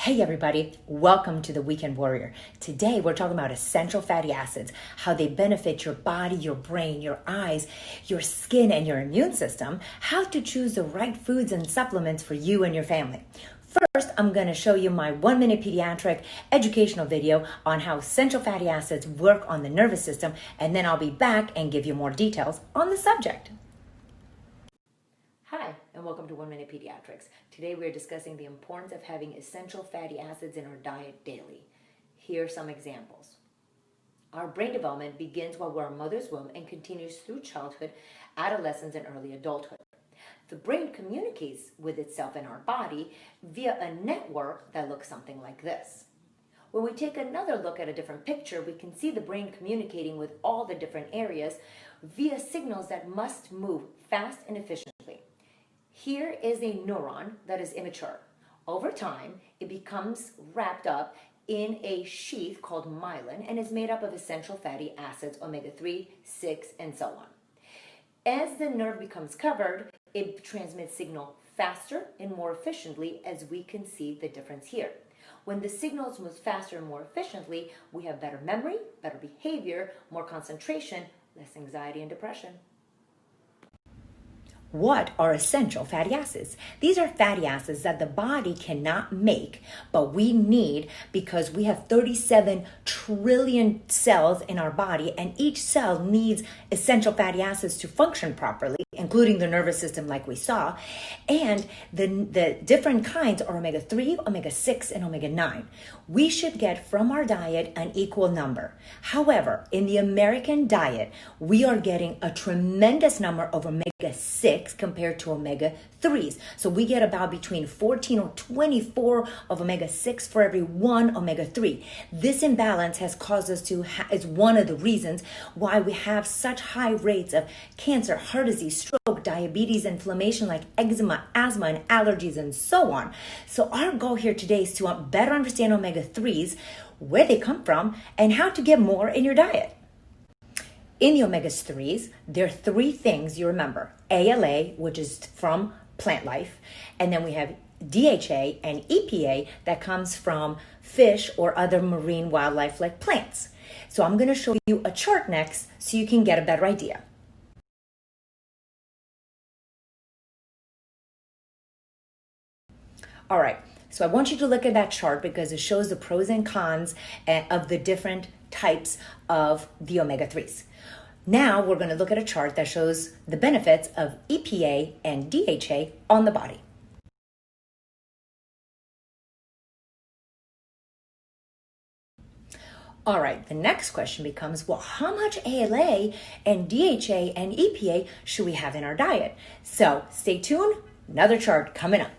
Hey everybody, welcome to the Weekend Warrior. Today we're talking about essential fatty acids, how they benefit your body, your brain, your eyes, your skin, and your immune system, how to choose the right foods and supplements for you and your family. First, I'm going to show you my 1-minute pediatric educational video on how essential fatty acids work on the nervous system, and then I'll be back and give you more details on the subject. Hi, and welcome to 1-Minute Pediatrics. Today we're discussing the importance of having essential fatty acids in our diet daily. Here are some examples. Our brain development begins while we're in mother's womb and continues through childhood, adolescence, and early adulthood. The brain communicates with itself and our body via a network that looks something like this. When we take another look at a different picture, we can see the brain communicating with all the different areas via signals that must move fast and efficiently. Here is a neuron that is immature. Over time, it becomes wrapped up in a sheath called myelin and is made up of essential fatty acids, omega-3, 6, and so on. As the nerve becomes covered, it transmits signal faster and more efficiently, as we can see the difference here. When the signals move faster and more efficiently, we have better memory, better behavior, more concentration, less anxiety and depression. What are essential fatty acids? These are fatty acids that the body cannot make, but we need because we have 37 trillion cells in our body, and each cell needs essential fatty acids to function properly, including the nervous system like we saw. And the different kinds are omega-3, omega-6, and omega-9. We should get from our diet an equal number. However, in the American diet, we are getting a tremendous number of omega-6 compared to omega-3s. So we get about between 14 or 24 of omega-6 for every one omega-3. This imbalance has caused us to, is one of the reasons why we have such high rates of cancer, heart disease, stroke, diabetes, inflammation like eczema, asthma, and allergies, and so on. So our goal here today is to better understand omega-3s, where they come from, and how to get more in your diet. In the omega-3s, there are three things you remember. ALA, which is from plant life, and then we have DHA and EPA that comes from fish or other marine wildlife like plants. So I'm going to show you a chart next so you can get a better idea. All right, so I want you to look at that chart because it shows the pros and cons of the different types of the omega-3s. Now we're going to look at a chart that shows the benefits of EPA and DHA on the body. All right, the next question becomes, well, how much ALA and DHA and EPA should we have in our diet? So stay tuned, another chart coming up.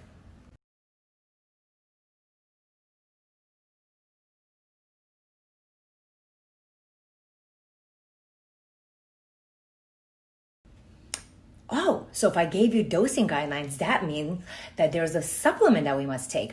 Oh, so if I gave you dosing guidelines, that means that there's a supplement that we must take.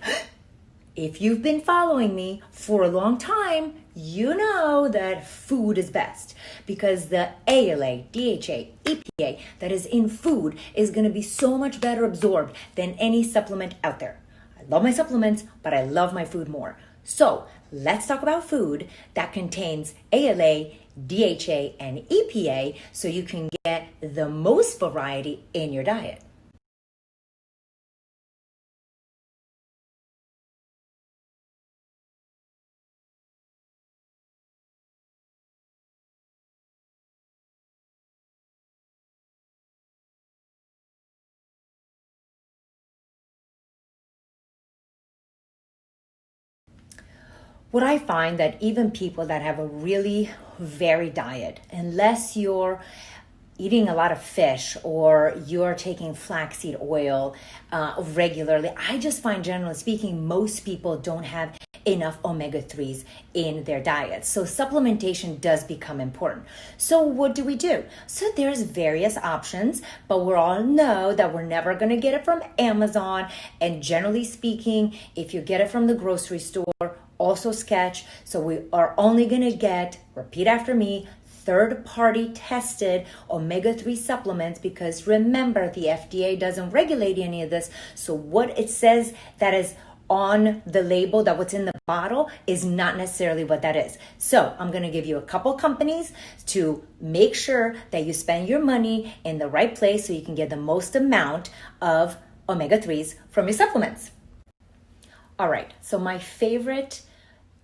If you've been following me for a long time, you know that food is best because the ALA, DHA, EPA that is in food is going to be so much better absorbed than any supplement out there. I love my supplements, but I love my food more. So let's talk about food that contains ALA, DHA, and EPA so you can get the most variety in your diet. What I find that even people that have a really varied diet, unless you're eating a lot of fish or you're taking flaxseed oil regularly, I just find, generally speaking, most people don't have enough omega-3s in their diets. So supplementation does become important. So what do we do? So there's various options, but we all know that we're never going to get it from Amazon. And generally speaking, if you get it from the grocery store, also sketch. So we are only going to get, repeat after me, third-party tested omega-3 supplements, because remember, the FDA doesn't regulate any of this. So what it says that is on the label, that what's in the bottle is not necessarily what that is. So I'm going to give you a couple companies to make sure that you spend your money in the right place so you can get the most amount of omega-3s from your supplements. All right, so my favorite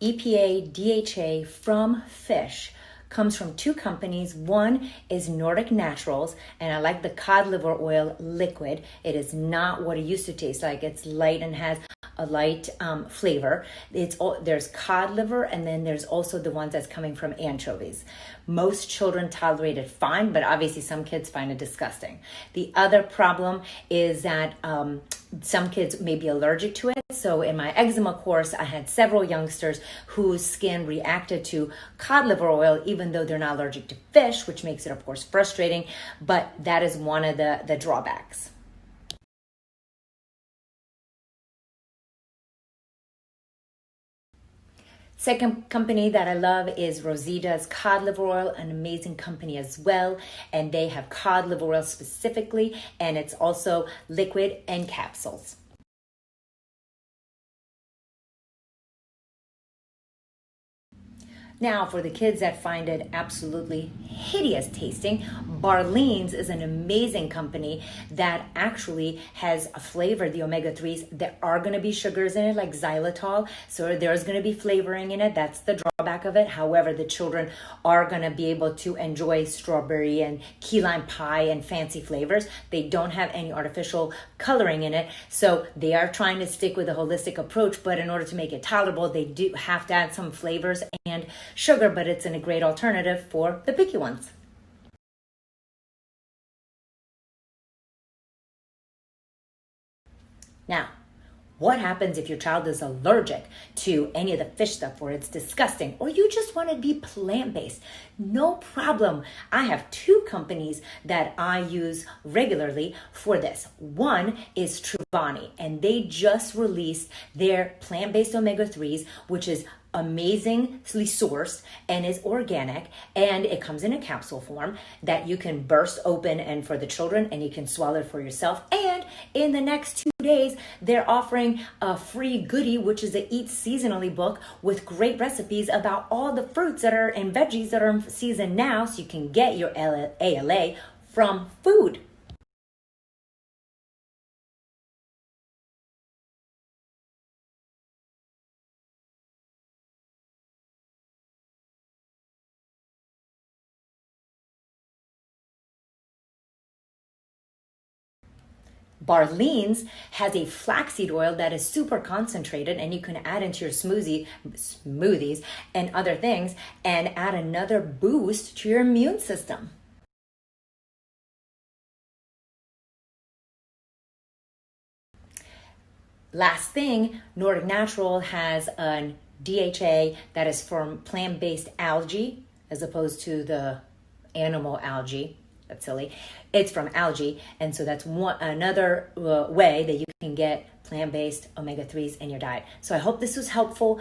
EPA DHA from fish comes from two companies. One is Nordic Naturals, and I like the cod liver oil liquid. It is not what it used to taste like. It's light and has a light flavor. There's cod liver, and then there's also the ones that's coming from anchovies. Most children tolerate it fine, but obviously some kids find it disgusting. The other problem is that some kids may be allergic to it. So in my eczema course, I had several youngsters whose skin reacted to cod liver oil, even though they're not allergic to fish, which makes it, of course, frustrating. But that is one of the drawbacks. Second company that I love is Rosita's cod liver oil, an amazing company as well. And they have cod liver oil specifically, and it's also liquid and capsules. Now, for the kids that find it absolutely hideous tasting, Barlean's is an amazing company that actually has flavored the omega-3s. There are going to be sugars in it, like xylitol, so there's going to be flavoring in it. That's the drawback of it. However, the children are going to be able to enjoy strawberry and key lime pie and fancy flavors. They don't have any artificial coloring in it, so they are trying to stick with a holistic approach, but in order to make it tolerable, they do have to add some flavors and sugar, but it's a great alternative for the picky ones. Now, what happens if your child is allergic to any of the fish stuff, or it's disgusting, or you just want to be plant-based? No problem. I have two companies that I use regularly for this. One is Truvani, and they just released their plant-based omega-3s, which is amazingly sourced and is organic, and it comes in a capsule form that you can burst open and for the children, and you can swallow it for yourself. And in the next 2 days, they're offering a free goodie, which is the Eat Seasonally book with great recipes about all the fruits that are and veggies that are in season now, so you can get your ALA from food. Barlean's has a flaxseed oil that is super concentrated, and you can add into your smoothies and other things and add another boost to your immune system. Last thing, Nordic Natural has a DHA that is from plant-based algae as opposed to the animal algae. That's silly. It's from algae, and so that's another way that you can get plant-based omega-3s in your diet. So I hope this was helpful.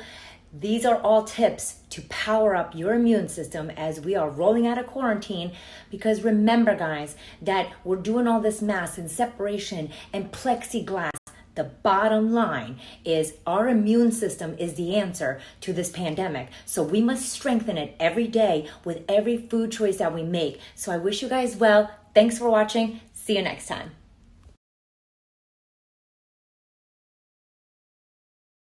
These are all tips to power up your immune system as we are rolling out of quarantine, because remember, guys, that we're doing all this mask and separation and plexiglass. The bottom line is our immune system is the answer to this pandemic. So we must strengthen it every day with every food choice that we make. So I wish you guys well. Thanks for watching. See you next time.